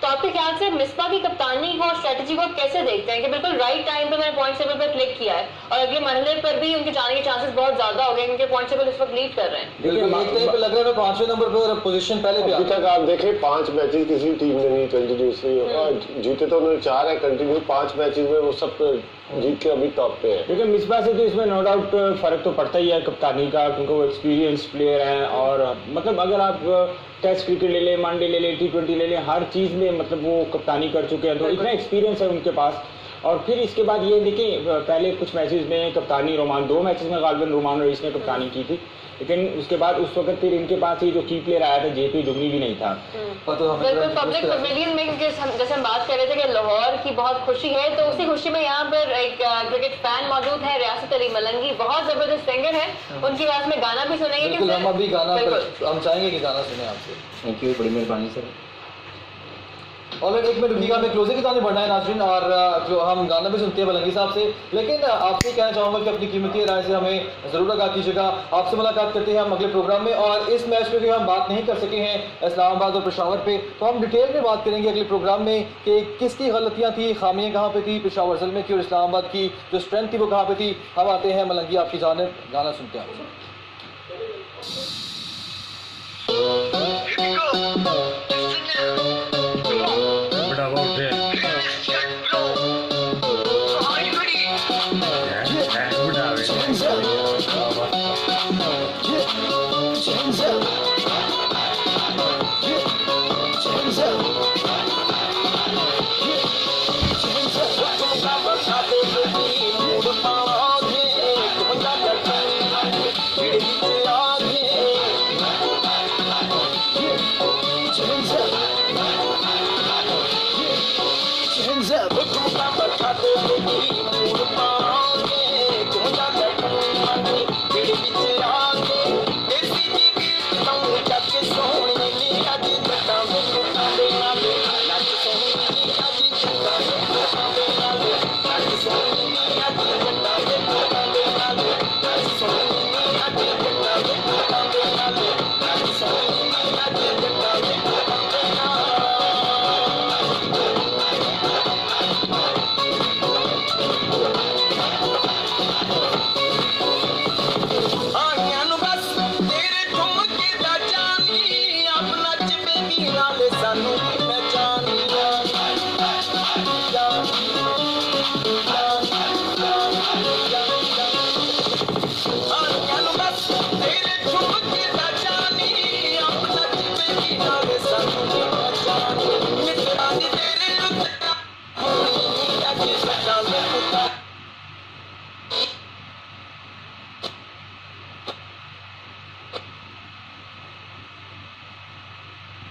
तो आपके ख्याल से मिसबा की कप्तानी को और स्ट्रेटजी को कैसे देखते हैं कि बिल्कुल राइट टाइम पे मैंने पॉइंट टेबल पर क्लिक किया है और अगले मरहले पर भी उनके जाने के चांसेस बहुत ज्यादा हो गए क्योंकि पॉइंट टेबल इस वक्त लीड कर रहे हैं। देखिए एक टाइम पे लग रहा है 5वें नंबर पे और पोजीशन पहले भी अभी तक आप देखें 5 मैचेस किसी टीम ने नहीं कंटिन्यूसली जीते, तो उन्होंने 4 है कंटिन्यू 5 मैचेस में वो सब जीत के अभी टॉप पे है। देखिए मिसबा से तो इसमें नो डाउट फर्क तो पड़ता ही है कप्तानी का, क्योंकि वो एक्सपीरियंस प्लेयर हैं और मतलब अगर आप टेस्ट क्रिकेट ले लें, वनडे ले लें, T20 ले लें, हर चीज़ में मतलब वो कप्तानी कर चुके हैं, तो इतना एक्सपीरियंस है उनके पास। और फिर इसके बाद ये देखें पहले कुछ मैचेस में कप्तानी रोमान 2 मैचेस में गालिबन रोमान रईस ने कप्तानी की थी, लेकिन उसके बाद उस वक्त फिर इनके पास ही जो की प्लेयर आया था JP डुगनी भी नहीं था। बिल्कुल पब्लिक पवेलियन में जैसे हम बात कर रहे थे कि लाहौर की बहुत खुशी है, तो उसी खुशी में यहाँ पर एक क्रिकेट फैन मौजूद है, रियासत अली मलंगी, बहुत जबरदस्त सिंगर है, उनकी आवाज में गाना भी सुनेंगे। बिल्कुल हम अभी गाना हम चाहेंगे कि गाना सुने आपसे। थैंक यू, बड़ी मेहरबानी सर। और एक मिनट रुकिएगा, हमें क्लोजिंग की तरफ बढ़ना है नाज़रीन, और हम गाना भी सुनते हैं मलंगी साहब से, लेकिन आपसे कहना चाहूँगा कि अपनी कीमती राय से हमें ज़रूर आगाह कीजिएगा। आपसे मुलाकात करते हैं हम अगले प्रोग्राम में, और इस मैच में भी हम बात नहीं कर सके हैं इस्लामाबाद और पेशावर पे, तो हम डिटेल में बात करेंगे अगले प्रोग्राम में कि किसकी गलतियाँ थी, खामियाँ कहाँ पे थी, पेशावर ज़ल्मे की और इस्लामाबाद की जो स्ट्रेंथ थी वो कहाँ पे थी। हम आते हैं मलंगी आपकी जानिब, गाना सुनते हैं आपसे। Hands up,